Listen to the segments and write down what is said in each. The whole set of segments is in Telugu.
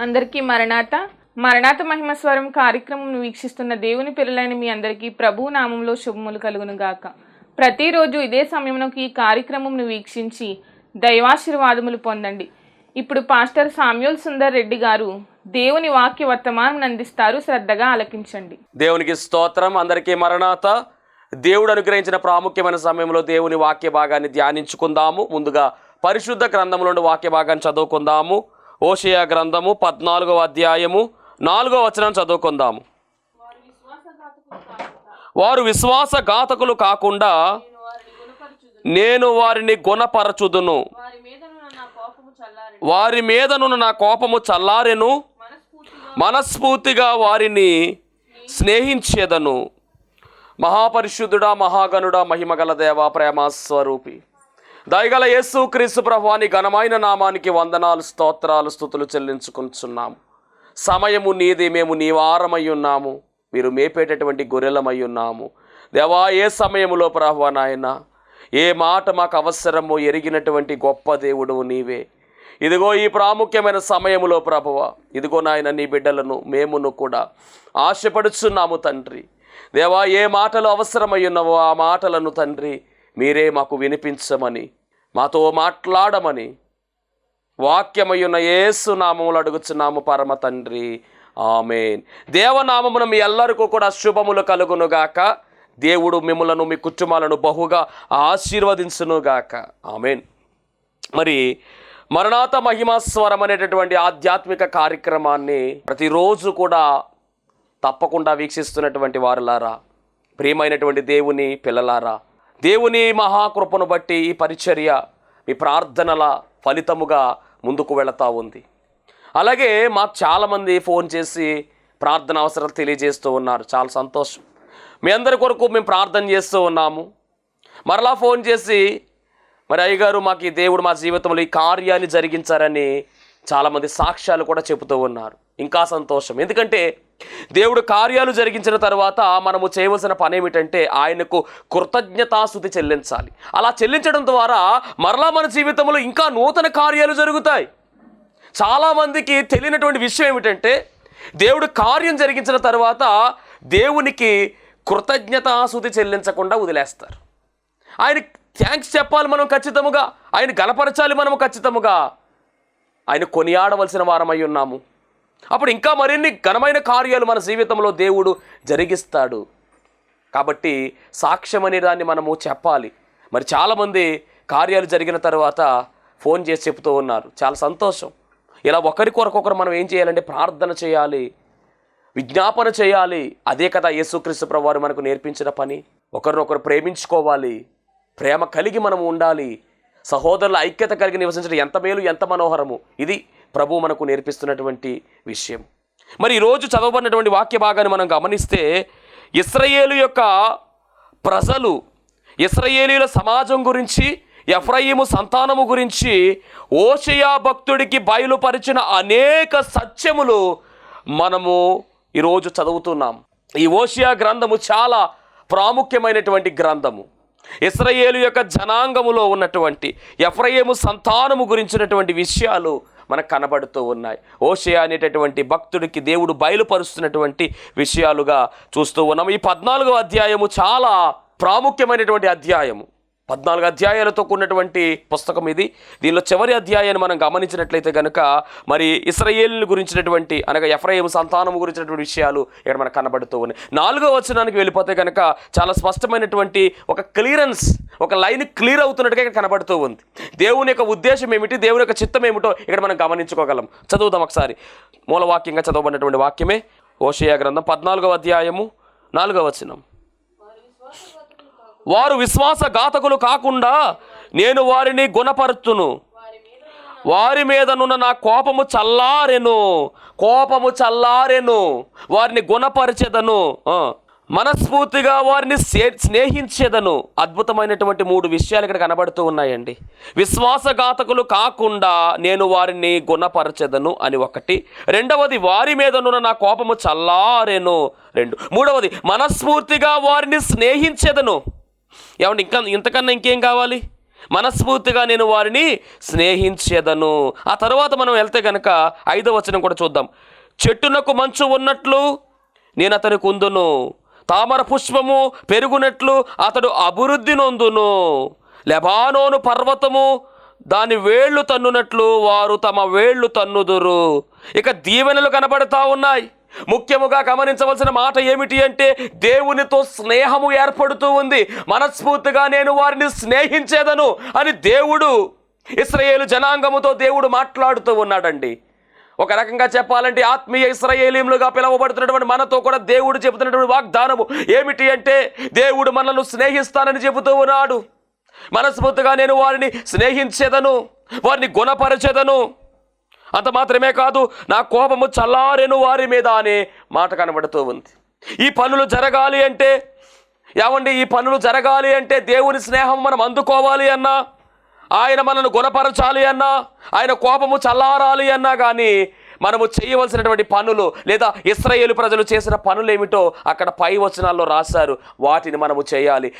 అందరికీ మరణాత మహిమ స్వరం కార్యక్రమం వీక్షిస్తున్న దేవుని పిల్లలైన మీ అందరికీ ప్రభు నామంలో శుభములు కలుగును గాక. ప్రతిరోజు ఇదే సమయంలో ఈ కార్యక్రమం వీక్షించి దైవాశీర్వాదములు పొందండి. ఇప్పుడు పాస్టర్ సామ్యూల్ సుందర్ రెడ్డి గారు దేవుని వాక్య వర్తమానం అందిస్తారు. శ్రద్ధగా ఆలకించండి. దేవునికి స్తోత్రం. అందరికీ మరణాత. దేవుడు అనుగ్రహించిన ప్రాముఖ్యమైన సమయంలో దేవుని వాక్య భాగాన్ని ధ్యానించుకుందాము. ముందుగా పరిశుద్ధ గ్రంథంలో నుండి వాక్య భాగాన్ని చదువుకుందాము. హోషేయ గ్రంథము 14వ అధ్యాయము 4వ వచనం చదువుకుందాము. వారు విశ్వాసఘాతకులు కాకుండా నేను వారిని గుణపరచుదును, వారి మీదనున్న నా కోపము చల్లారెను, మనస్ఫూర్తిగా వారిని స్నేహించేదను. మహాపరిశుద్ధుడా, మహాగణుడా, మహిమగల దేవ, ప్రేమ స్వరూపి, దయగల యేసు క్రీస్తు ప్రభువాని ఘనమైన నామానికి వందనాలు, స్తోత్రాలు, స్తుతులు చెల్లించుకుంటున్నాము. సమయము నీది, మేము నీ వారమై ఉన్నాము, మీరు మేపేటటువంటి గొర్రెలమై ఉన్నాము. దేవా, ఏ సమయంలో ప్రభువా నాయన ఏ మాట మాకు అవసరమో ఎరిగినటువంటి గొప్ప దేవుడు నీవే. ఇదిగో ఈ ప్రాముఖ్యమైన సమయంలో ప్రభువా, ఇదిగో నాయన నీ బిడ్డలను మేమును కూడా ఆశపడుచున్నాము తండ్రి. దేవా, ఏ మాటలు అవసరమై ఉన్నావో ఆ మాటలను తండ్రి మీరే మాకు వినిపించమని, మాతో మాట్లాడమని వాక్యమయ్యున్న యేసు నామములు అడుగుచున్నాము పరమ తండ్రి, ఆమేన్. దేవనామమున మీ ಎಲ್ಲರಿಗೂ కూడా శుభములు కలుగునుగాక. దేవుడు మిమ్మలను మీ కుటుంబాలను బహుగా ఆశీర్వదించునుగాక, ఆమేన్. మరి మరణాత మహిమాస్వరం అనేటటువంటి ఆధ్యాత్మిక కార్యక్రమాన్ని ప్రతిరోజు కూడా తప్పకుండా వీక్షిస్తున్నటువంటి వారులారా, ప్రియమైనటువంటి దేవుని పిల్లలారా, దేవుని మహాకృపను బట్టి ఈ పరిచర్య మీ ప్రార్థనల ఫలితముగా ముందుకు వెళుతూ ఉంది. అలాగే మాకు చాలామంది ఫోన్ చేసి ప్రార్థన అవసరాలు తెలియజేస్తూ ఉన్నారు. చాలా సంతోషం. మీ అందరి కొరకు మేము ప్రార్థన చేస్తూ ఉన్నాము. మరలా ఫోన్ చేసి మరి అయ్యగారు మాకు ఈ దేవుడు మా జీవితంలో ఈ కార్యాన్ని జరిగించారని చాలామంది సాక్ష్యాలు కూడా చెబుతూ ఉన్నారు. ఇంకా సంతోషం. ఎందుకంటే దేవుడు కార్యాలు జరిగించిన తర్వాత మనము చేయవలసిన పని ఏమిటంటే ఆయనకు కృతజ్ఞతాస్తుతి చెల్లించాలి. అలా చెల్లించడం ద్వారా మరలా మన జీవితంలో ఇంకా నూతన కార్యాలు జరుగుతాయి. చాలామందికి తెలియనటువంటి విషయం ఏమిటంటే దేవుడు కార్యం జరిగించిన తర్వాత దేవునికి కృతజ్ఞతాస్తుతి చెల్లించకుండా వదిలేస్తారు. ఆయన థ్యాంక్స్ చెప్పాలి మనం ఖచ్చితముగా, ఆయన గణపరచాలి మనము ఖచ్చితముగా, ఆయన కొనియాడవలసిన వారమై ఉన్నాము. అప్పుడు ఇంకా మరిన్ని ఘనమైన కార్యాలు మన జీవితంలో దేవుడు జరిగిస్తాడు. కాబట్టి సాక్ష్యం అనే దాన్ని మనము చెప్పాలి. మరి చాలామంది కార్యాలు జరిగిన తర్వాత ఫోన్ చేసి చెప్తూ ఉన్నారు. చాలా సంతోషం. ఇలా ఒకరికొరకొకరు మనం ఏం చేయాలంటే ప్రార్థన చేయాలి, విజ్ఞాపన చేయాలి. అదే కదా యేసుక్రీస్తు ప్రభువారు మనకు నేర్పించిన పని. ఒకరినొకరు ప్రేమించుకోవాలి, ప్రేమ కలిగి మనము ఉండాలి, సహోదరుల ఐక్యత కలిగి నివసించడం ఎంత మేలు, ఎంత మనోహరము. ఇది ప్రభు మనకు నేర్పిస్తున్నటువంటి విషయం. మరి ఈరోజు చదవబడినటువంటి వాక్య భాగాన్ని మనం గమనిస్తే ఇశ్రాయేలు యొక్క ప్రజలు, ఇశ్రాయేలీల సమాజం గురించి, ఎఫ్రాయిము సంతానము గురించి హోషేయ భక్తుడికి బయలుపరిచిన అనేక సత్యములు మనము ఈరోజు చదువుతున్నాం. ఈ హోషేయ గ్రంథము చాలా ప్రాముఖ్యమైనటువంటి గ్రంథము. ఇశ్రాయేలు యొక్క జనాంగములో ఉన్నటువంటి ఎఫ్రాయిము సంతానము గురించినటువంటి విషయాలు మనకు కనబడుతూ ఉన్నాయి. హోషేయ అనేటటువంటి భక్తుడికి దేవుడు బయలుపరుస్తున్నటువంటి విషయాలుగా చూస్తూ ఉన్నాము. ఈ 14వ అధ్యాయము చాలా ప్రాముఖ్యమైనటువంటి అధ్యాయము. 14 అధ్యాయాలతో కూడినటువంటి పుస్తకం ఇది. దీనిలో చివరి అధ్యాయాన్ని మనం గమనించినట్లయితే కనుక మరి ఇశ్రాయేలుని గురించినటువంటి అనగా ఎఫ్రాయిము సంతానము గురించినటువంటి విషయాలు ఇక్కడ మనకు కనబడుతూ ఉన్నాయి. 4వ వచనానికి వెళ్ళిపోతే కనుక చాలా స్పష్టమైనటువంటి ఒక క్లియరెన్స్, ఒక లైన్ క్లియర్ అవుతున్నట్టుగా ఇక్కడ కనబడుతూ ఉంది. దేవుని యొక్క ఉద్దేశం ఏమిటి, దేవుని యొక్క చిత్తం ఏమిటో ఇక్కడ మనం గమనించుకోగలం. చదువుదాం ఒకసారి. మూలవాక్యంగా చదవబడినటువంటి వాక్యమే హోషేయ గ్రంథం 14వ అధ్యాయము 4వ వచనం. వారు విశ్వాసఘాతకులు కాకుండా నేను వారిని గుణపరుచును, వారి మీదనున్న నా కోపము చల్లారెను, వారిని గుణపరిచెదను, మనస్ఫూర్తిగా వారిని స్నేహించేదను. అద్భుతమైనటువంటి 3 విషయాలు ఇక్కడ కనబడుతూ ఉన్నాయండి. విశ్వాసఘాతకులు కాకుండా నేను వారిని గుణపరచెదను అని ఒకటి. రెండవది, వారి మీదనున్న నా కోపము చల్లారెను 2. మూడవది, మనస్ఫూర్తిగా వారిని స్నేహించేదను. ఏమంటే ఇంతకన్నా ఇంకేం కావాలి? మనస్ఫూర్తిగా నేను వారిని స్నేహించేదను. ఆ తర్వాత మనం వెళ్తే కనుక 5వ వచనం కూడా చూద్దాం. చెట్టునకు మంచు ఉన్నట్లు నేను అతనికి ఉందును, తామర పుష్పము పెరుగునట్లు అతడు అభివృద్ధి నొందును, లెబానోను పర్వతము దాని వేళ్ళు తన్నునట్లు వారు తమ వేళ్ళు తన్నుదురు. ఇక దీవెనలు కనబడతా ఉన్నాయి. ముఖ్యముగా గమనించవలసిన మాట ఏమిటి అంటే దేవునితో స్నేహము ఏర్పడుతూ ఉంది. మనస్ఫూర్తిగా నేను వారిని స్నేహించేదను అని దేవుడు ఇశ్రాయేలు జనాంగముతో దేవుడు మాట్లాడుతూ ఉన్నాడండి. ఒక రకంగా చెప్పాలంటే ఆత్మీయ ఇశ్రాయేలీయులుగా పిలువబడుతున్నటువంటి మనతో కూడా దేవుడు చెబుతున్నటువంటి వాగ్దానము ఏమిటి అంటే దేవుడు మనల్ని స్నేహిస్తానని చెబుతూ ఉన్నాడు. మనస్ఫూర్తిగా నేను వారిని స్నేహించేదను, వారిని గుణపరచెదను. అంత మాత్రమే కాదు, నా కోపము చల్లారెను వారి మీద అనే మాట కనబడుతూ ఉంది. ఈ పనులు జరగాలి అంటే ఈ పనులు జరగాలి అంటే దేవుని స్నేహం మనం అందుకోవాలి అన్నా, ఆయన మనల్ని గుణపరచాలి అన్నా, ఆయన కోపము చల్లారాలి అన్నా కానీ మనము చేయవలసినటువంటి పనులు లేదా ఇశ్రాయేలు ప్రజలు చేసిన పనులు ఏమిటో అక్కడ పై వచనాల్లో రాశారు. వాటిని మనము చేయాలి.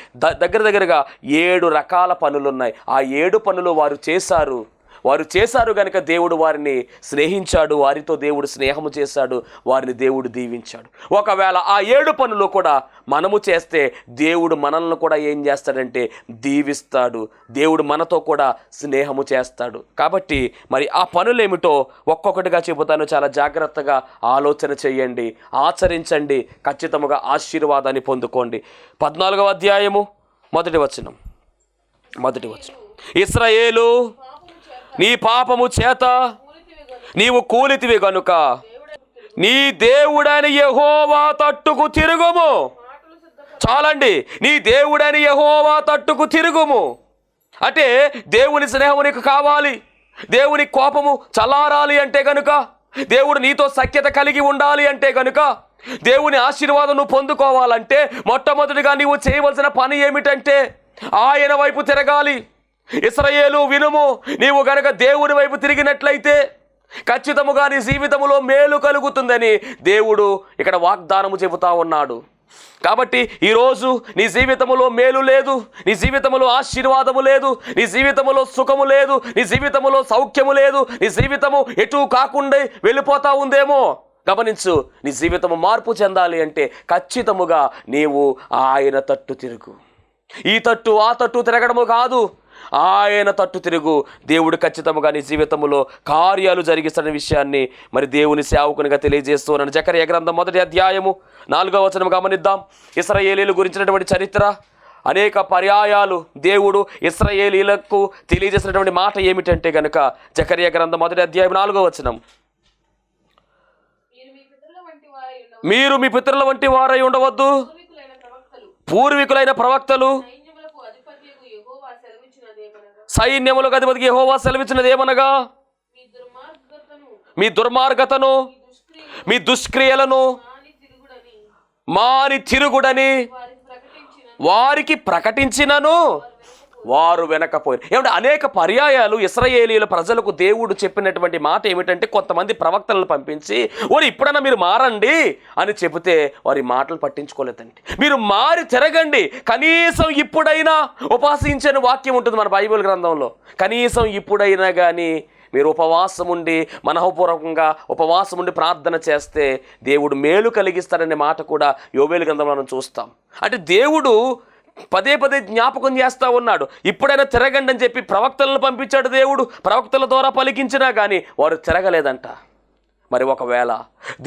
దగ్గరగా 7 రకాల పనులు ఉన్నాయి. ఆ 7 పనులు వారు చేశారు కనుక దేవుడు వారిని స్నేహించాడు, వారితో దేవుడు స్నేహము చేశాడు, వారిని దేవుడు దీవించాడు. ఒకవేళ ఆ 7 పనులు కూడా మనము చేస్తే దేవుడు మనల్ని కూడా ఏం చేస్తాడంటే దీవిస్తాడు. దేవుడు మనతో కూడా స్నేహము చేస్తాడు. కాబట్టి మరి ఆ పనులు ఏమిటో ఒక్కొక్కటిగా చెబుతాను. చాలా జాగ్రత్తగా ఆలోచన చేయండి, ఆచరించండి, ఖచ్చితంగా ఆశీర్వాదాన్ని పొందుకోండి. 14వ అధ్యాయము మొదటి వచనం. ఇశ్రాయేలు, నీ పాపము చేత నీవు కూలితివి గనుక నీ దేవుడైన యెహోవా తట్టుకు తిరుగుము. చాలండి, నీ దేవుడైన యెహోవా తట్టుకు తిరుగుము అంటే దేవుని స్నేహము నీకు కావాలి. దేవుని కోపము చల్లారాలి అంటే గనుక, దేవుడు నీతో సఖ్యత కలిగి ఉండాలి అంటే గనుక, దేవుని ఆశీర్వాదం నువ్వు పొందుకోవాలంటే మొట్టమొదటిగా నీవు చేయవలసిన పని ఏమిటంటే ఆయన వైపు తిరగాలి. ఇశ్రాయేలు వినుము, నీవు గనక దేవుని వైపు తిరిగినట్లయితే ఖచ్చితముగా నీ జీవితంలో మేలు కలుగుతుందని దేవుడు ఇక్కడ వాగ్దానము చెబుతా ఉన్నాడు. కాబట్టి ఈరోజు నీ జీవితంలో మేలు లేదు, నీ జీవితంలో ఆశీర్వాదము లేదు, నీ జీవితంలో సుఖము లేదు, నీ జీవితంలో సౌఖ్యము లేదు, నీ జీవితము ఎటు కాకుండా వెళ్ళిపోతా ఉందేమో గమనించు. నీ జీవితము మార్పు చెందాలి అంటే ఖచ్చితముగా నీవు ఆయన తట్టు తిరుగు. ఈ తట్టు ఆ తట్టు తిరగడము కాదు, ఆయన తట్టు తిరుగు. దేవుడు ఖచ్చితంగా నీ జీవితంలో కార్యాలు జరిగిస్తున్న విషయాన్ని మరి దేవుని సేవకునిగా తెలియజేస్తున్నాను. జకర్యా గ్రంథం 1వ అధ్యాయము 4వ వచనం గమనిద్దాం. ఇశ్రాయేలీయుల గురించినటువంటి చరిత్ర అనేక పర్యాయాలు దేవుడు ఇశ్రాయేలీయులకు తెలియజేసినటువంటి మాట ఏమిటంటే గనుక జకర్యా గ్రంథం 1వ అధ్యాయం 4వ వచనం. మీరు మీ పితరుల వంటి వారై ఉండవద్దు, పూర్వీకులైన ప్రవక్తలు సైన్యములకు అధిపతికి యెహోవా సెలవిచ్చినది ఏమనగా మీ దుర్మార్గతను మీ దుష్క్రియలను మాని తిరుగుడని వారికి ప్రకటించినను వారు వెనకపోయారు. ఏమంటే అనేక పర్యాయాలు ఇశ్రాయేలీయుల ప్రజలకు దేవుడు చెప్పినటువంటి మాట ఏమిటంటే కొంతమంది ప్రవక్తలను పంపించి వారు ఇప్పుడైనా మీరు మారండి అని చెబితే వారి మాటలు పట్టించుకోలేదండి. మీరు మారి తిరగండి, కనీసం ఇప్పుడైనా ఉపాసించని వాక్యం ఉంటుంది మన బైబిల్ గ్రంథంలో. కనీసం ఇప్పుడైనా కానీ మీరు ఉపవాసం ఉండి మనఃపూర్వకంగా ఉపవాసం ఉండి ప్రార్థన చేస్తే దేవుడు మేలు కలిగిస్తాడనే మాట కూడా యోబేలు గ్రంథంలో మనం చూస్తాం. అంటే దేవుడు పదే జ్ఞాపకం చేస్తూ ఉన్నాడు. ఇప్పుడైనా తిరగండి అని చెప్పి ప్రవక్తలను పంపించాడు దేవుడు. ప్రవక్తల ద్వారా పలికించినా కానీ వారు తిరగలేదంట. మరి ఒకవేళ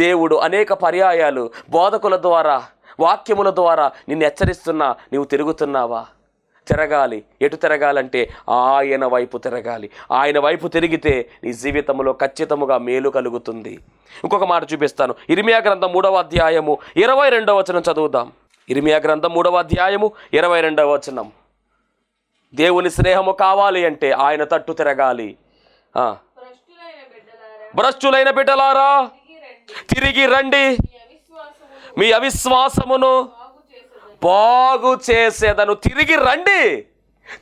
దేవుడు అనేక పర్యాయాలు బోధకుల ద్వారా వాక్యముల ద్వారా నిన్ను హెచ్చరిస్తున్నా, నీవు తిరుగుతున్నావా? తిరగాలి. ఎటు తిరగాలంటే ఆయన వైపు తిరగాలి. ఆయన వైపు తిరిగితే నీ జీవితంలో ఖచ్చితముగా మేలు కలుగుతుంది. ఇంకొక మాట చూపిస్తాను. ఇర్మియా గ్రంథం 3వ అధ్యాయము 22వ వచనం చదువుదాం. ఇర్మియా గ్రంథం 3వ అధ్యాయము 22వ వచనం. దేవుని స్నేహము కావాలి అంటే ఆయన తట్టు తిరగాలి. భ్రష్టులైన బిడ్డలారా తిరిగి రండి, మీ అవిశ్వాసమును బాగు చేసేదను. తిరిగి రండి.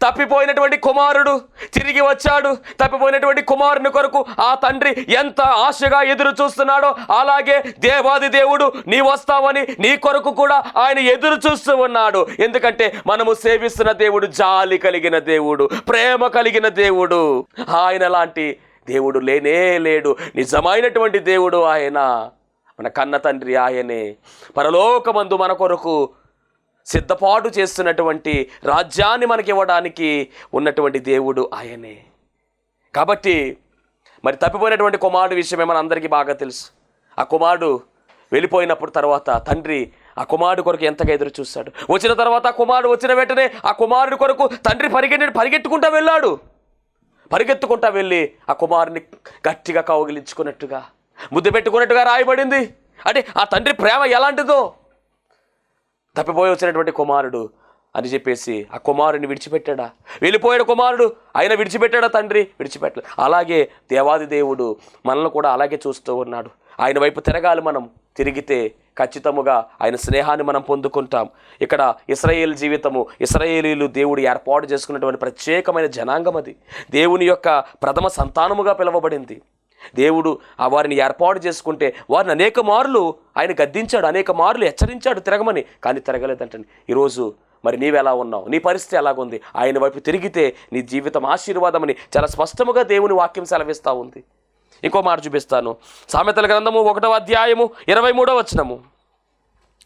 తప్పిపోయినటువంటి కుమారుడు తిరిగి వచ్చాడు. తప్పిపోయినటువంటి కుమారుని కొరకు ఆ తండ్రి ఎంత ఆశగా ఎదురు చూస్తున్నాడో, అలాగే దేవాది దేవుడు నీ వస్తావని నీ కొరకు కూడా ఆయన ఎదురు చూస్తూ ఉన్నాడు. ఎందుకంటే మనము సేవిస్తున్న దేవుడు జాలి కలిగిన దేవుడు, ప్రేమ కలిగిన దేవుడు. ఆయన లాంటి దేవుడు లేనే లేడు. నిజమైనటువంటి దేవుడు ఆయన, మన కన్న తండ్రి ఆయనే. పరలోకమందు మన కొరకు సిద్ధపాటు చేస్తున్నటువంటి రాజ్యాన్ని మనకి ఇవ్వడానికి ఉన్నటువంటి దేవుడు ఆయనే. కాబట్టి మరి తప్పిపోయినటువంటి కుమారుడు విషయమే మన అందరికీ బాగా తెలుసు. ఆ కుమారుడు వెళ్ళిపోయినప్పుడు తర్వాత తండ్రి ఆ కుమారుడు కొరకు ఎంతగా ఎదురు చూస్తాడు. వచ్చిన తర్వాత ఆ కుమారుడు వచ్చిన వెంటనే ఆ కుమారుడి కొరకు తండ్రి పరిగెత్తుకుంటూ వెళ్ళాడు. పరిగెత్తుకుంటా వెళ్ళి ఆ కుమారుని గట్టిగా కౌగిలించుకున్నట్టుగా, ముద్దు పెట్టుకున్నట్టుగా రాయబడింది. అంటే ఆ తండ్రి ప్రేమ ఎలాంటిదో. తప్పిపోయి వచ్చినటువంటి కుమారుడు అని చెప్పేసి ఆ కుమారుని విడిచిపెట్టాడా? వెళ్ళిపోయాడు కుమారుడు, ఆయన విడిచిపెట్టాడా? తండ్రి విడిచిపెట్టలేదు. అలాగే దేవాది దేవుడు మనల్ని కూడా అలాగే చూస్తూ ఉన్నాడు. ఆయన వైపు తిరగాలి. మనం తిరిగితే ఖచ్చితముగా ఆయన స్నేహాన్ని మనం పొందుకుంటాం. ఇక్కడ ఇశ్రాయేలు జీవితము, ఇశ్రాయేలీలు దేవుడు ఏర్పాటు చేసుకున్నటువంటి ప్రత్యేకమైన జనాంగం. అది దేవుని యొక్క ప్రథమ సంతానముగా పిలువబడింది. దేవుడు ఆ వారిని ఏర్పాటు చేసుకుంటే వారిని అనేక మార్లు ఆయన గద్దించాడు, అనేక మార్లు హెచ్చరించాడు తిరగమని, కానీ తిరగలేదంటండి. ఈరోజు మరి నీవెలా ఉన్నావు? నీ పరిస్థితి ఎలాగుంది? ఆయన వైపు తిరిగితే నీ జీవితం ఆశీర్వాదమని చాలా స్పష్టముగా దేవుని వాక్యం సెలవిస్తూ ఉంది. ఇంకో మాట చూపిస్తాను. సామెతల గ్రంథము 1వ అధ్యాయము 23వ వచనము.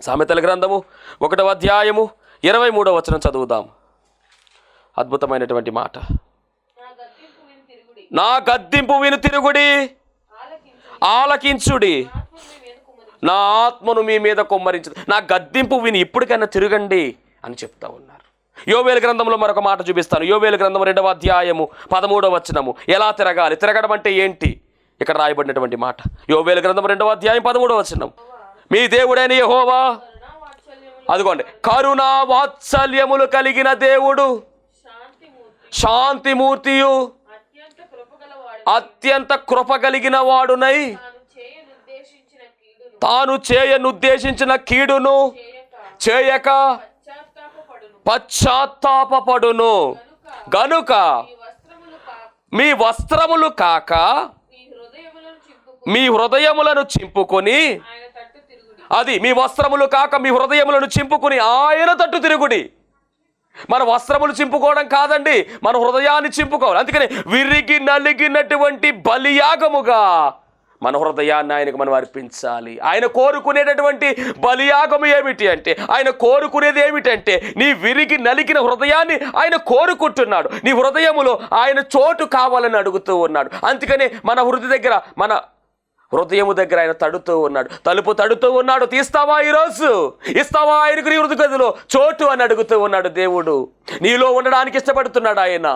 సామెతల గ్రంథము 1వ అధ్యాయము 23వ వచనం చదువుదాం. అద్భుతమైనటువంటి మాట. నా గద్దింపు విను తిరుగుడి, ఆలకించుడి, నా ఆత్మను మీ మీద కుమ్మరించు. నా గద్దింపు విని ఇప్పటికైనా తిరగండి అని చెప్తా ఉన్నారు. యోవేలు గ్రంథంలో మరొక మాట చూపిస్తాను. యోవేలు గ్రంథం 2వ అధ్యాయము 13వ వచనము. ఎలా తిరగాలి? తిరగడం అంటే ఏంటి? ఇక్కడ రాయబడినటువంటి మాట. యోవేలు గ్రంథం 2వ అధ్యాయం 13వ వచనం. మీ దేవుడైన యెహోవా, అదిగోండి, కరుణా వాత్సల్యములు కలిగిన దేవుడు, శాంతిమూర్తియు, అత్యంత కృప కలిగిన వాడునై, తాను చేయనుద్దేశించిన కీడును చేయక పశ్చాత్తాపపడును. గనుక మీ వస్త్రములు కాక మీ హృదయములను చింపుకొని, అది మీ వస్త్రములు కాక మీ హృదయములను చింపుకొని ఆయన తట్టు తిరుగుడి. మన వస్త్రములు చింపుకోవడం కాదండి, మన హృదయాన్ని చింపుకోవాలి. అందుకని విరిగి నలిగినటువంటి బలియాగముగా మన హృదయాన్ని ఆయనకు మనం అర్పించాలి. ఆయన కోరుకునేటటువంటి బలియాగము ఏమిటి అంటే, ఆయన కోరుకునేది ఏమిటంటే నీ విరిగి నలిగిన హృదయాన్ని ఆయన కోరుకుంటున్నాడు. నీ హృదయములో ఆయన చోటు కావాలని అడుగుతూ ఉన్నాడు. అందుకని మన హృదయము దగ్గర ఆయన తడుతూ ఉన్నాడు, తలుపు తడుతూ ఉన్నాడు. తీస్తావా ఈరోజు? ఇస్తావా ఆయనకు నీ హృదయ గదిలో చోటు అని అడుగుతూ ఉన్నాడు దేవుడు. నీలో ఉండడానికి ఇష్టపడుతున్నాడు ఆయన.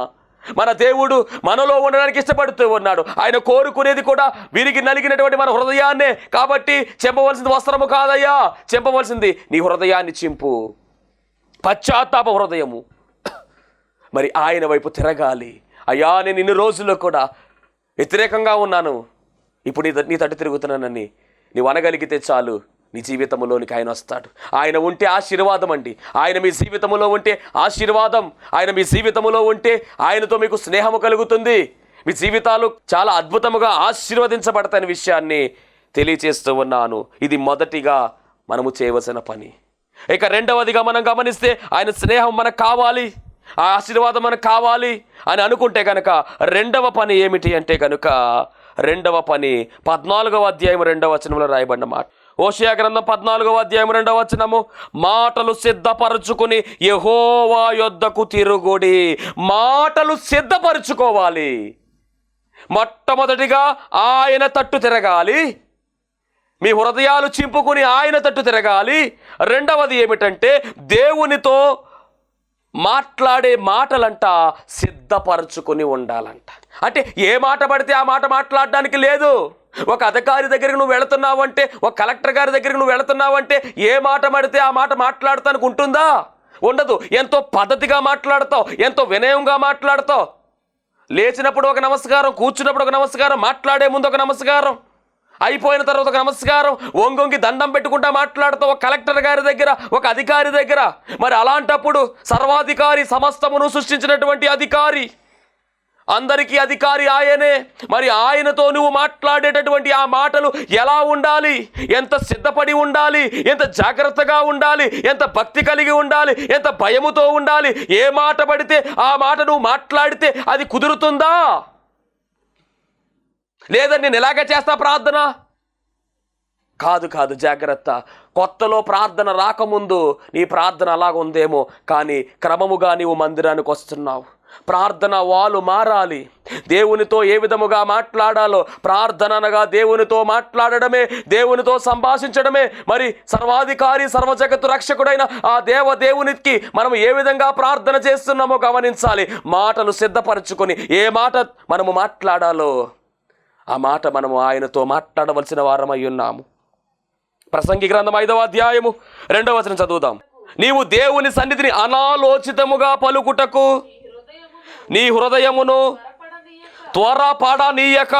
మన దేవుడు మనలో ఉండడానికి ఇష్టపడుతూ ఉన్నాడు. ఆయన కోరుకునేది కూడా విరిగి నలిగినటువంటి మన హృదయాన్నే. కాబట్టి చెంపవలసింది వస్త్రము కాదయ్యా, చెంపవలసింది నీ హృదయాన్ని చింపు. పశ్చాత్తాప హృదయము. మరి ఆయన వైపు తిరగాలి. అయ్యా, నేను ఇన్ని రోజుల్లో కూడా వ్యతిరేకంగా ఉన్నాను, ఇప్పుడు నీ తట్టు తిరుగుతున్నానని నీవు అనగలిగితే చాలు, నీ జీవితంలోనికి ఆయన వస్తాడు. ఆయన ఉంటే ఆశీర్వాదం అండి. ఆయన మీ జీవితంలో ఉంటే ఆశీర్వాదం. ఆయన మీ జీవితంలో ఉంటే ఆయనతో మీకు స్నేహము కలుగుతుంది. మీ జీవితాలు చాలా అద్భుతముగా ఆశీర్వదించబడతాయనే విషయాన్ని తెలియచేస్తూ ఉన్నాను. ఇది మొదటిగా మనము చేయవలసిన పని. ఇక రెండవదిగా మనం గమనిస్తే ఆయన స్నేహం మనకు కావాలి, ఆ ఆశీర్వాదం మనకు కావాలి అని అనుకుంటే కనుక రెండవ పని ఏమిటి అంటే కనుక రెండవ పని 14వ అధ్యాయం 2వ వచనంలో రాయబడిన మాట. హోషేయ గ్రంథం 14వ అధ్యాయం 2వ వచనము. మాటలు సిద్ధపరచుకుని యెహోవా యొద్దకు తిరుగుడి. మాటలు సిద్ధపరచుకోవాలి. మొట్టమొదటిగా ఆయన తట్టు తిరగాలి. మీ హృదయాలు చింపుకుని ఆయన తట్టు తిరగాలి. రెండవది ఏమిటంటే దేవునితో మాట్లాడే మాటలంట సిద్ధపరచుకుని ఉండాలంట. అంటే ఏ మాట పడితే ఆ మాట మాట్లాడడానికి లేదు. ఒక అధికారి దగ్గరికి నువ్వు వెళుతున్నావంటే, ఒక కలెక్టర్ గారి దగ్గరికి నువ్వు వెళుతున్నావంటే ఏ మాట పడితే ఆ మాట మాట్లాడటానికి ఉంటుందా? ఉండదు. ఎంతో పద్ధతిగా మాట్లాడతావు, ఎంతో వినయంగా మాట్లాడతావు. లేచినప్పుడు ఒక నమస్కారం, కూర్చున్నప్పుడు ఒక నమస్కారం, మాట్లాడే ముందు ఒక నమస్కారం. అయిపోయిన తర్వాత ఒక నమస్కారం వంగొంగి దండం పెట్టుకుంటా మాట్లాడుతూ ఒక కలెక్టర్ గారి దగ్గర, ఒక అధికారి దగ్గర. మరి అలాంటప్పుడు సర్వాధికారి, సమస్తమును సృష్టించినటువంటి అధికారి, అందరికీ అధికారి ఆయనే. మరి ఆయనతో నువ్వు మాట్లాడేటటువంటి ఆ మాటలు ఎలా ఉండాలి, ఎంత సిద్ధపడి ఉండాలి, ఎంత జాగ్రత్తగా ఉండాలి, ఎంత భక్తి కలిగి ఉండాలి, ఎంత భయముతో ఉండాలి. ఏ మాట పడితే ఆ మాట నువ్వు మాట్లాడితే అది కుదురుతుందా? లేదా నేను ఎలాగ చేస్తా ప్రార్థన? కాదు, జాగ్రత్త. కొత్తలో ప్రార్థన రాకముందు నీ ప్రార్థన అలాగ ఉందేమో, కానీ క్రమముగా నీవు మందిరానికి వస్తున్నావు. ప్రార్థన వాళ్ళు మారాలి. దేవునితో ఏ విధముగా మాట్లాడాలో, ప్రార్థన అనగా దేవునితో మాట్లాడడమే, దేవునితో సంభాషించడమే. మరి సర్వాధికారి, సర్వజగత్తు రక్షకుడైన ఆ దేవునికి మనం ఏ విధంగా ప్రార్థన చేస్తున్నామో గమనించాలి. మాటలు సిద్ధపరచుకొని ఏ మాట మనము మాట్లాడాలో ఆ మాట మనము ఆయనతో మాట్లాడవలసిన వారమై ఉన్నాము. ప్రసంగి గ్రంథం 5వ అధ్యాయము 2వ వచనం చదువుదాం. నీవు దేవుని సన్నిధిని అనాలోచితముగా పలుకుటకు నీ హృదయమును త్వరపడనీయక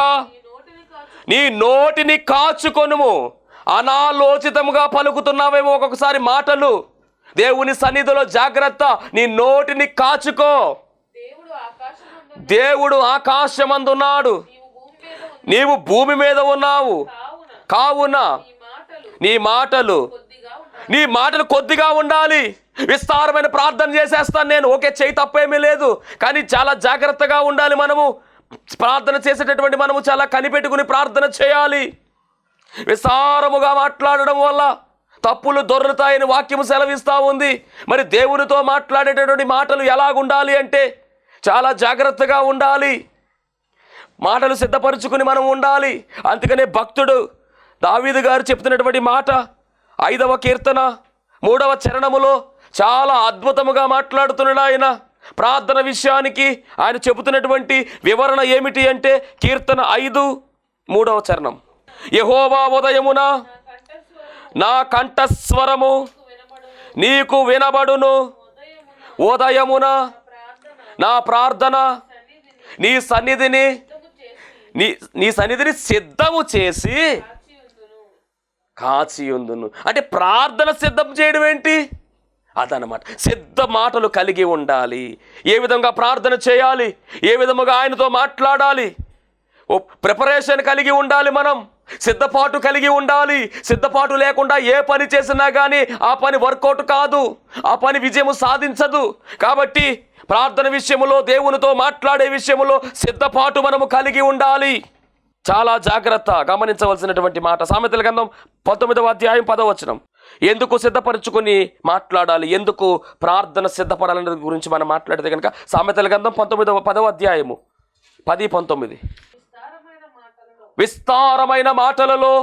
నీ నోటిని కాచుకొనుము. అనాలోచితముగా పలుకుతున్నావేమో ఒక్కొక్కసారి మాటలు. దేవుని సన్నిధిలో జాగ్రత్త, నీ నోటిని కాచుకో. దేవుడు ఆకాశమందున్నాడు, నీవు భూమి మీద ఉన్నావు. కావున నీ మాటలు కొద్దిగా ఉండాలి. విస్తారమైన ప్రార్థన చేసేస్తాను నేను, ఓకే, చేయి, తప్పేమీ లేదు. కానీ చాలా జాగ్రత్తగా ఉండాలి. మనము ప్రార్థన చేసేటటువంటి మనము చాలా కనిపెట్టుకుని ప్రార్థన చేయాలి. విస్తారముగా మాట్లాడడం వల్ల తప్పులు దొర్లుతాయని వాక్యము సెలవిస్తూ ఉంది. మరి దేవునితో మాట్లాడేటటువంటి మాటలు ఎలాగుండాలి అంటే చాలా జాగ్రత్తగా ఉండాలి. మాటలు సిద్ధపరుచుకుని మనం ఉండాలి. అందుకనే భక్తుడు దావీదు గారు చెప్తున్నటువంటి మాట 5వ కీర్తన 3వ చరణములో చాలా అద్భుతముగా మాట్లాడుతున్నాడు. ఆయన ప్రార్థన విషయానికి ఆయన చెబుతున్నటువంటి వివరణ ఏమిటి అంటే కీర్తన 5:3వ చరణం. యెహోవా ఉదయమున నా కంఠస్వరము నీకు వినబడును, ఉదయమున నా ప్రార్థన నీ సన్నిధిని సిద్ధము చేసి కాచియుందును. అంటే ప్రార్థన సిద్ధం చేయడం ఏంటి? అదనమాట. సిద్ధ మాటలు కలిగి ఉండాలి. ఏ విధంగా ప్రార్థన చేయాలి, ఏ విధముగా ఆయనతో మాట్లాడాలి, ప్రిపరేషన్ కలిగి ఉండాలి. మనం సిద్ధపాటు కలిగి ఉండాలి. సిద్ధపాటు లేకుండా ఏ పని చేసినా కానీ ఆ పని వర్కౌట్ కాదు, ఆ పని విజయము సాధించదు. కాబట్టి ప్రార్థన విషయములో, దేవునితో మాట్లాడే విషయములో సిద్ధపాటు మనము కలిగి ఉండాలి. చాలా జాగ్రత్త గమనించవలసినటువంటి మాట. సామెతల గ్రంథం 19వ అధ్యాయం 10వ వచనం. ఎందుకు సిద్ధపరచుకుని మాట్లాడాలి, ఎందుకు ప్రార్థన సిద్ధపడాలనే గురించి మనం మాట్లాడితే కనుక సామెతల గ్రంథం 10వ అధ్యాయము 10-19. విస్తారమైన మాటలలో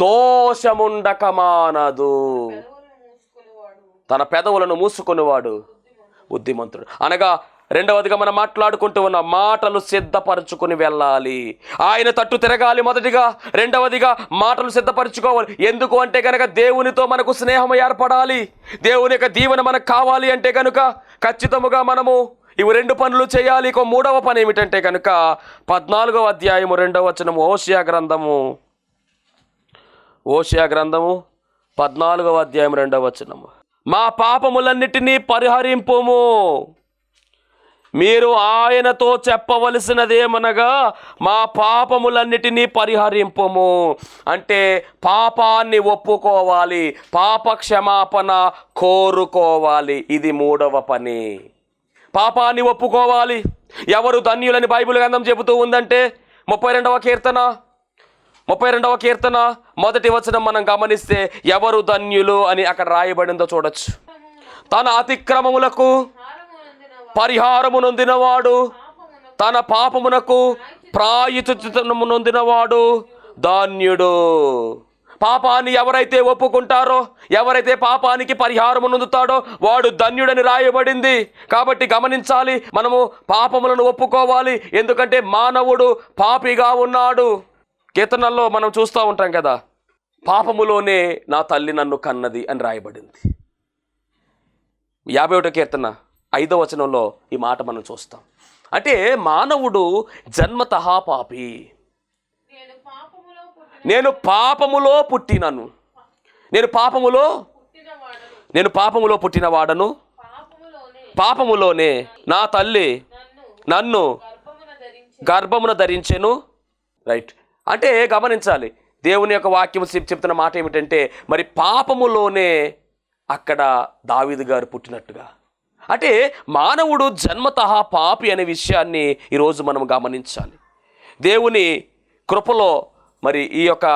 దోషముండక మానదు, తన పెదవులను మూసుకునేవాడు బుద్ధిమంతుడు. అనగా రెండవదిగా మనం మాట్లాడుకుంటూ ఉన్న మాటలు సిద్ధపరచుకుని వెళ్ళాలి. ఆయన తట్టు తిరగాలి మొదటిగా. రెండవదిగా మాటలు సిద్ధపరచుకోవాలి. ఎందుకు అంటే కనుక దేవునితో మనకు స్నేహం ఏర్పడాలి. దేవుని యొక్క దీవెన మనకు కావాలి అంటే కనుక ఖచ్చితముగా మనము ఇవి 2 పనులు చేయాలి. ఇక 3వ పని ఏమిటంటే కనుక 14వ అధ్యాయము 2వ వచనము, హోషేయ గ్రంథము 14వ అధ్యాయం 2వ వచనము. మా పాపములన్నిటినీ పరిహరింపుము. మీరు ఆయనతో చెప్పవలసినదేమనగా మా పాపములన్నిటినీ పరిహరింపుము. అంటే పాపాన్ని ఒప్పుకోవాలి, పాప క్షమాపణ కోరుకోవాలి. ఇది 3వ పని. పాపాన్ని ఒప్పుకోవాలి. ఎవరు ధన్యులని బైబిల్ గ్రంథం చెబుతూ ఉందంటే 32వ కీర్తన 1వ వచనం మనం గమనిస్తే ఎవరు ధన్యులు అని అక్కడ రాయబడిందో చూడొచ్చు. తన అతిక్రమములకు పరిహారము నొందినవాడు, తన పాపమునకు ప్రాయశ్చిత్తము నొందినవాడు ధన్యుడు. పాపాన్ని ఎవరైతే ఒప్పుకుంటారో, ఎవరైతే పాపానికి పరిహారము నొందుతాడో వాడు ధన్యుడని రాయబడింది. కాబట్టి గమనించాలి, మనము పాపములను ఒప్పుకోవాలి. ఎందుకంటే మానవుడు పాపిగా ఉన్నాడు. కీర్తనల్లో మనం చూస్తూ ఉంటాం కదా, పాపములోనే నా తల్లి నన్ను కన్నది అని రాయబడింది. 51వ కీర్తన 5వ వచనంలో ఈ మాట మనం చూస్తాం. అంటే మానవుడు జన్మతః పాపి. నేను పాపములో పుట్టినను, నేను పాపములో పుట్టినవాడను, పాపములోనే నా తల్లి నన్ను గర్భమున ధరించెను. రైట్. అంటే గమనించాలి, దేవుని యొక్క వాక్యం చెప్తున్న మాట ఏమిటంటే, మరి పాపములోనే అక్కడ దావీదు గారు పుట్టినట్టుగా. అంటే మానవుడు జన్మతః పాపి అనే విషయాన్ని ఈరోజు మనం గమనించాలి. దేవుని కృపలో మరి ఈ యొక్క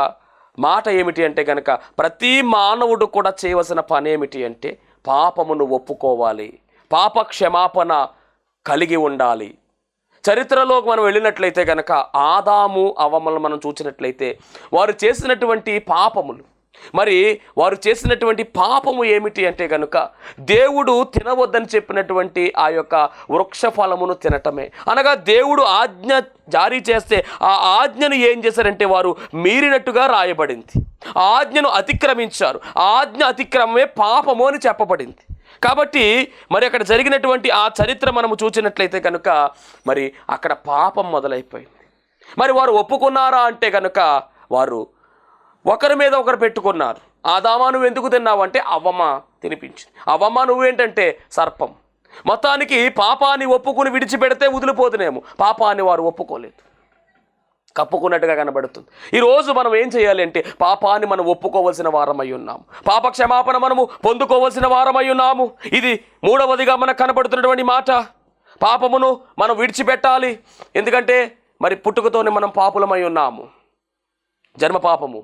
మాట ఏమిటి అంటే కనుక, ప్రతి మానవుడు కూడా చేయవలసిన పని ఏమిటి అంటే పాపమును ఒప్పుకోవాలి, పాప క్షమాపణ కలిగి ఉండాలి. చరిత్రలోకి మనం వెళ్ళినట్లయితే కనుక ఆదాము అవ్వలను మనం చూసినట్లయితే వారు చేసినటువంటి పాపములు, మరి వారు చేసినటువంటి పాపము ఏమిటి అంటే కనుక దేవుడు తినవద్దని చెప్పినటువంటి ఆ యొక్క వృక్ష ఫలమును తినటమే. అనగా దేవుడు ఆజ్ఞ జారీ చేస్తే ఆ ఆజ్ఞను ఏం చేశారంటే వారు మీరినట్టుగా రాయబడింది. ఆ ఆజ్ఞను అతిక్రమించారు. ఆజ్ఞ అతిక్రమమే పాపము అని చెప్పబడింది. కాబట్టి మరి అక్కడ జరిగినటువంటి ఆ చరిత్ర మనము చూసినట్లయితే కనుక మరి అక్కడ పాపం మొదలైపోయింది. మరి వారు ఒప్పుకున్నారా అంటే కనుక వారు ఒకరి మీద ఒకరు పెట్టుకున్నారు. ఆదామా నువ్వు ఎందుకు తిన్నావు అంటే అవ్వమ్మ తినిపించింది. అవ్వమ్మ నువ్వేంటంటే సర్పం. మొత్తానికి పాపాన్ని ఒప్పుకుని విడిచిపెడితే వదిలిపోతున్నాము, పాపాన్ని వారు ఒప్పుకోలేదు, కప్పుకున్నట్టుగా కనబడుతుంది. ఈరోజు మనం ఏం చేయాలి అంటే పాపాన్ని మనం ఒప్పుకోవలసిన వారమై ఉన్నాము, పాప క్షమాపణ మనము పొందుకోవలసిన వారమై ఉన్నాము. ఇది మూడవదిగా మనకు కనబడుతున్నటువంటి మాట. పాపమును మనం విడిచిపెట్టాలి. ఎందుకంటే మరి పుట్టుకతోనే మనం పాపులమై ఉన్నాము. జన్మ పాపము,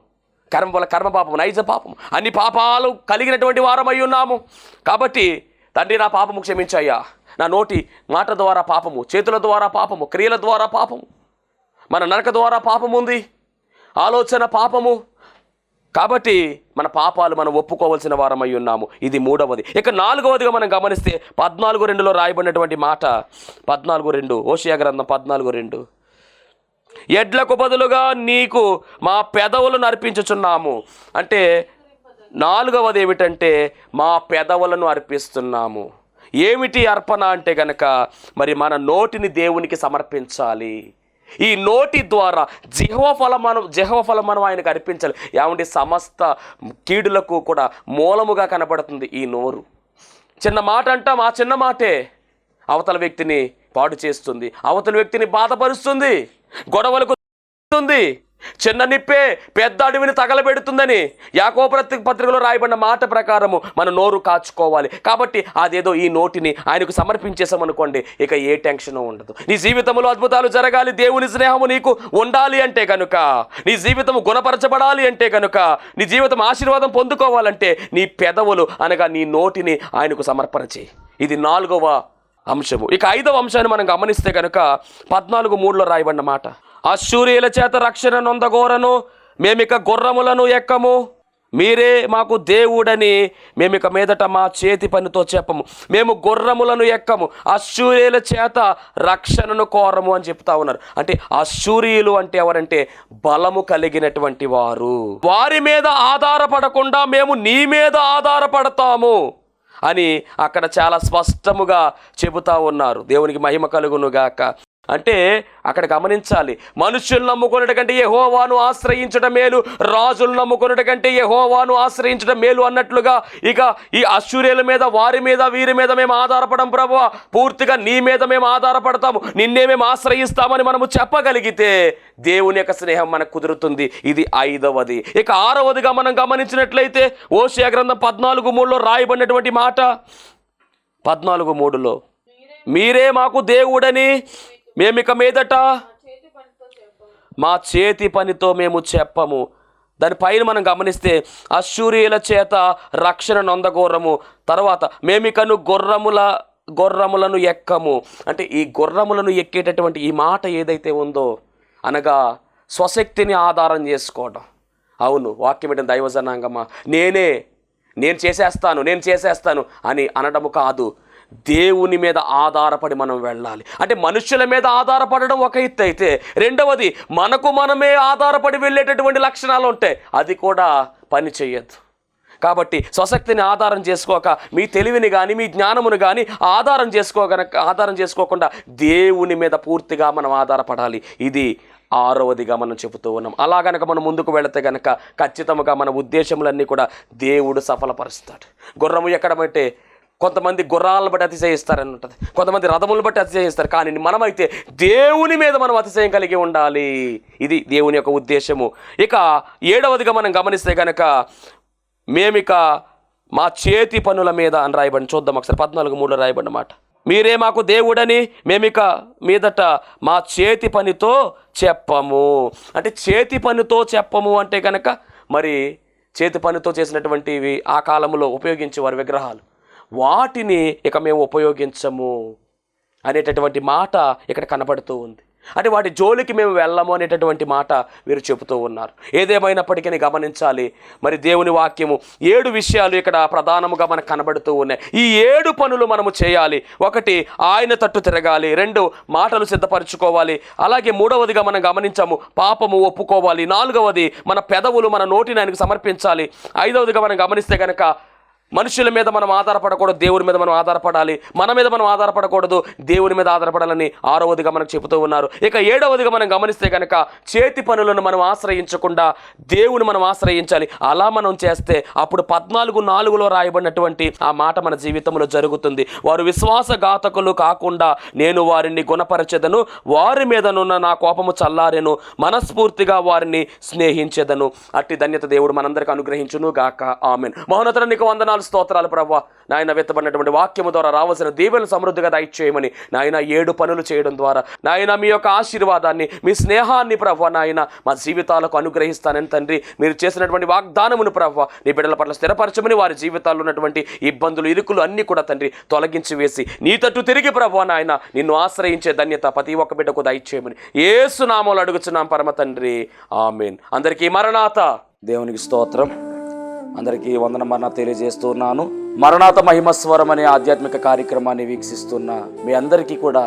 కర్మ పాపము, నైజ పాపము, అన్ని పాపాలు కలిగినటువంటి వారమై ఉన్నాము. కాబట్టి తండ్రి నా పాపము క్షమించయ్యా. నా నోటి మాట ద్వారా పాపము, చేతుల ద్వారా పాపము, క్రియల ద్వారా పాపము, మన నరక ద్వారా పాపము ఉంది, ఆలోచన పాపము. కాబట్టి మన పాపాలు మనం ఒప్పుకోవాల్సిన వారమై ఉన్నాము. ఇది మూడవది. ఇక నాలుగవదిగా మనం గమనిస్తే 14:2 రాయబడినటువంటి మాట. 14:2 హోషేయ గ్రంథం 14:2 ఎడ్లకు బదులుగా నీకు మా పెదవులను అర్పించుచున్నాము. అంటే నాలుగవది ఏమిటంటే మా పెదవులను అర్పిస్తున్నాము. ఏమిటి అర్పణ అంటే కనుక మరి మన నోటిని దేవునికి సమర్పించాలి. ఈ నోటి ద్వారా జిహ్వ ఫలం మనం ఆయనకు అర్పించాలి. ఏమంటే సమస్త కీడులకు కూడా మూలముగా కనబడుతుంది ఈ నోరు. చిన్న మాట అంటాం, ఆ చిన్న మాటే అవతల వ్యక్తిని పాడు చేస్తుంది, అవతల వ్యక్తిని బాధపరుస్తుంది, గొడవలకు ఉంది, చిన్న నిప్పే పెద్ద అడవిని తగలబెడుతుందని యాకోబు పత్రికలో రాయబడిన మాట ప్రకారము మన నోరు కాచుకోవాలి. కాబట్టి అదేదో ఈ నోటిని ఆయనకు సమర్పించేసామనుకోండి, ఇక ఏ టెన్షన్ ఉండదు. నీ జీవితంలో అద్భుతాలు జరగాలి, దేవుని స్నేహము నీకు ఉండాలి అంటే కనుక, నీ జీవితం గుణపరచబడాలి అంటే కనుక, నీ జీవితం ఆశీర్వాదం పొందుకోవాలంటే నీ పెదవులు అనగా నీ నోటిని ఆయనకు సమర్పణ చేయి. ఇది నాలుగవ అంశము. ఇక ఐదవ అంశాన్ని మనం గమనిస్తే కనుక 14:3 రాయబడిన మాట. అశ్షూరీయుల చేత రక్షణ నొందగోరను, మేమిక గుర్రములను ఎక్కము, మీరే మాకు దేవుడని మేమిక మీదట మా చేతి పనితో చెప్పము. మేము గుర్రములను ఎక్కము, అశ్షూరీయుల చేత రక్షణను కోరము అని చెప్తా ఉన్నారు. అంటే అశ్షూరీయులు అంటే ఎవరంటే బలము కలిగినటువంటి వారు. వారి మీద ఆధారపడకుండా మేము నీ మీద ఆధారపడతాము అని అక్కడ చాలా స్పష్టముగా చెబుతా ఉన్నారు. దేవునికి మహిమ కలుగును గాక. అంటే అక్కడ గమనించాలి, మనుషులు నమ్ముకున్నట కంటే యెహోవాను ఆశ్రయించడం మేలు, రాజులు నమ్ముకున్నట కంటే యెహోవాను ఆశ్రయించడం మేలు అన్నట్లుగా ఇక ఈ అశ్షూరీయుల మీద, వారి మీద, వీరి మీద మేము ఆధారపడం ప్రభువా, పూర్తిగా నీ మీద మేము ఆధారపడతాము, నిన్నే మేము ఆశ్రయిస్తామని మనము చెప్పగలిగితే దేవుని యొక్క స్నేహం మనకు కుదురుతుంది. ఇది ఐదవది. ఇక ఆరవదిగా మనం గమనించినట్లయితే హోషేయ గ్రంథం 14:3 రాయబడినటువంటి మాట. 14:3 మీరే మాకు దేవుడని మేమిక మీదట మా చేతి పనితో మేము చెప్పము. దానిపైన మనం గమనిస్తే అశ్షూరీయుల చేత రక్షణ నొందగోరము, తర్వాత మేమికను గుర్రములను ఎక్కము. అంటే ఈ గుర్రములను ఎక్కేటటువంటి ఈ మాట ఏదైతే ఉందో అనగా స్వశక్తిని ఆధారం చేసుకోవడం. అవును, వాక్యం ఏంటంటే దైవజనాంగమా, నేను చేసేస్తాను అని అనడము కాదు, దేవుని మీద ఆధారపడి మనం వెళ్ళాలి. అంటే మనుషుల మీద ఆధారపడడం ఒక ఎత్తు అయితే, రెండవది మనకు మనమే ఆధారపడి వెళ్ళేటటువంటి లక్షణాలు ఉంటాయి, అది కూడా పని చేయొద్దు. కాబట్టి స్వశక్తిని ఆధారం చేసుకోక, మీ తెలివిని కానీ మీ జ్ఞానమును కానీ ఆధారం చేసుకోకుండా దేవుని మీద పూర్తిగా మనం ఆధారపడాలి. ఇది ఆరవదిగా మనం చెబుతూ ఉన్నాం. అలా గనక మనం ముందుకు వెళితే గనక ఖచ్చితంగా మన ఉద్దేశములన్నీ కూడా దేవుడు సఫలపరుస్తాడు. గుర్రము ఎక్కడమంటే కొంతమంది గుర్రాలను బట్టి అతిశయిస్తారని ఉంటుంది, కొంతమంది రథములను బట్టి అతిశయిస్తారు. కానీ మనమైతే దేవుని మీద మనం అతిశయం కలిగి ఉండాలి. ఇది దేవుని యొక్క ఉద్దేశము. ఇక 7వదిగా మనం గమనిస్తే కనుక మేమిక మా చేతి పనుల మీద అని రాయబడి చూద్దాం ఒకసారి. 14:3 రాయబడిన మాట, మీరే మాకు దేవుడని మేమిక మీదట మా చేతి పనితో చెప్పము. అంటే చేతి పనితో చెప్పము అంటే కనుక మరి చేతి పనితో చేసినటువంటివి ఆ కాలంలో ఉపయోగించేవారు విగ్రహాలు, వాటిని ఇక మేము ఉపయోగించము అనేటటువంటి మాట ఇక్కడ కనబడుతూ ఉంది. అంటే వాటి జోలికి మేము వెళ్ళము అనేటటువంటి మాట వీరు చెబుతూ ఉన్నారు. ఏదేమైనప్పటికీ గమనించాలి, మరి దేవుని వాక్యము 7 విషయాలు ఇక్కడ ప్రధానముగా మనకు కనబడుతూ ఉన్నాయి. ఈ 7 పనులు మనము చేయాలి. 1 ఆయన తట్టు తిరగాలి, 2 మాటలు సిద్ధపరచుకోవాలి, అలాగే 3వదిగా మనం గమనించాము పాపము ఒప్పుకోవాలి, 4వది మన పెదవులు మన నోటిని ఆయనకు సమర్పించాలి, 5వదిగా మనం గమనిస్తే కనుక మనుషుల మీద మనం ఆధారపడకూడదు, దేవుని మీద మనం ఆధారపడాలి, మన మీద మనం ఆధారపడకూడదు, దేవుని మీద ఆధారపడాలని 6వదిగా మనకు చెబుతూ ఉన్నారు. ఇక 7వదిగా మనం గమనిస్తే కనుక చేతి పనులను మనం ఆశ్రయించకుండా దేవుని మనం ఆశ్రయించాలి. అలా మనం చేస్తే అప్పుడు 14:4లో రాయబడినటువంటి ఆ మాట మన జీవితంలో జరుగుతుంది. వారు విశ్వాసఘాతకులు కాకుండా నేను వారిని గుణపరచెదను, వారి మీదనున్న నా కోపము చల్లారెను, మనస్ఫూర్తిగా వారిని స్నేహించెదను. అట్టి ధన్యత దేవుడు మనందరికీ అనుగ్రహించును గాక. ఆమేన్. మహోన్నతుడా నీకు వందనాలు, స్తోత్రాలు ప్రభువా. నాయన విత్తబడినటువంటి వాక్యము ద్వారా రావాల్సిన దీవెనలు సమృద్ధిగా దయచేయమని నాయన 7 పనులు చేయడం ద్వారా నాయన మీ యొక్క ఆశీర్వాదాన్ని, మీ స్నేహాన్ని ప్రభువా నాయన మా జీవితాలకు అనుగ్రహిస్తానని తండ్రి మీరు చేసినటువంటి వాగ్దానమును ప్రభువా నీ బిడ్డల పట్ల స్థిరపరచమని, వారి జీవితాల్లో ఉన్నటువంటి ఇబ్బందులు ఇరుకులు అన్నీ కూడా తండ్రి తొలగించి వేసి నీ తట్టు తిరిగి ప్రభువా నాయన నిన్ను ఆశ్రయించే ధన్యత ప్రతి ఒక్క బిడ్డకు దయచేయమని యేసు నామములో అడుగుచున్నాం పరమ తండ్రి. ఆమేన్. అందరికీ మరణాత. దేవునికి స్తోత్రం. అందరికీ వందన మరణ తెలియజేస్తున్నాను. మరణాత మహిమస్వరం అనే ఆధ్యాత్మిక కార్యక్రమాన్ని వీక్షిస్తున్న మీ అందరికీ కూడా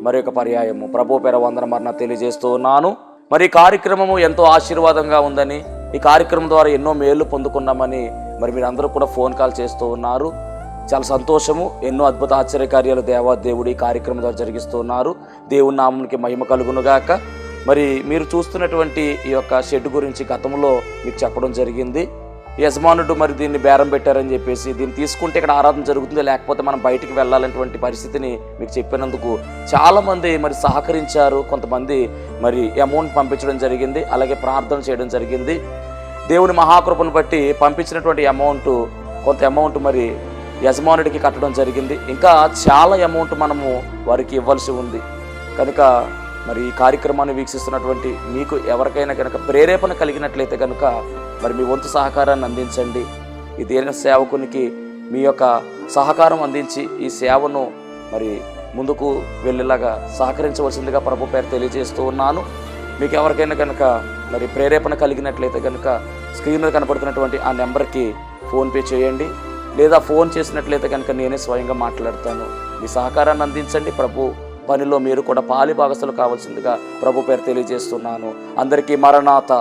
మరొక పర్యాయము ప్రభు పేర వందన మరణ తెలియజేస్తూ ఉన్నాను. మరి ఈ కార్యక్రమము ఎంతో ఆశీర్వాదంగా ఉందని, ఈ కార్యక్రమం ద్వారా ఎన్నో మేలు పొందుకున్నామని మరి మీరందరూ కూడా ఫోన్ కాల్ చేస్తూ ఉన్నారు. చాలా సంతోషము. ఎన్నో అద్భుత ఆశ్చర్యకార్యాలు దేవుడు ఈ కార్యక్రమం ద్వారా జరిగిస్తూ ఉన్నారు. దేవుని నామమునికి మహిమ కలుగునుగాక. మరి మీరు చూస్తున్నటువంటి ఈ యొక్క షెడ్ గురించి గతంలో మీకు చెప్పడం జరిగింది. యజమానుడు మరి దీన్ని బేరం పెట్టారని చెప్పేసి దీన్ని తీసుకుంటే ఇక్కడ ఆరాధన జరుగుతుంది, లేకపోతే మనం బయటికి వెళ్ళాలనేటువంటి పరిస్థితిని మీకు చెప్పినందుకు చాలామంది మరి సహకరించారు. కొంతమంది మరి అమౌంట్ పంపించడం జరిగింది, అలాగే ప్రార్థన చేయడం జరిగింది. దేవుని మహాకృపను బట్టి పంపించినటువంటి కొంత అమౌంట్ మరి యజమానుడికి కట్టడం జరిగింది. ఇంకా చాలా అమౌంట్ మనము వారికి ఇవ్వాల్సి ఉంది. కనుక మరి ఈ కార్యక్రమాన్ని వీక్షిస్తున్నటువంటి మీకు ఎవరికైనా కనుక ప్రేరేపణ కలిగినట్లయితే కనుక మరి మీ వంతు సహకారాన్ని అందించండి. ఈ దీన సేవకునికి మీ యొక్క సహకారం అందించి ఈ సేవను మరి ముందుకు వెళ్ళేలాగా సహకరించవలసిందిగా ప్రభు పేరు తెలియజేస్తూ ఉన్నాను. మీకు ఎవరికైనా కనుక మరి ప్రేరేపణ కలిగినట్లయితే కనుక స్క్రీన్ మీద కనపడుతున్నటువంటి ఆ నెంబర్కి ఫోన్పే చేయండి, లేదా ఫోన్ చేసినట్లయితే కనుక నేనే స్వయంగా మాట్లాడతాను. మీ సహకారాన్ని అందించండి. ప్రభు పనిలో మీరు కూడా పాలి భాగస్తులు కావాల్సిందిగా ప్రభు పేరు తెలియజేస్తున్నాను. అందరికీ మరణాత.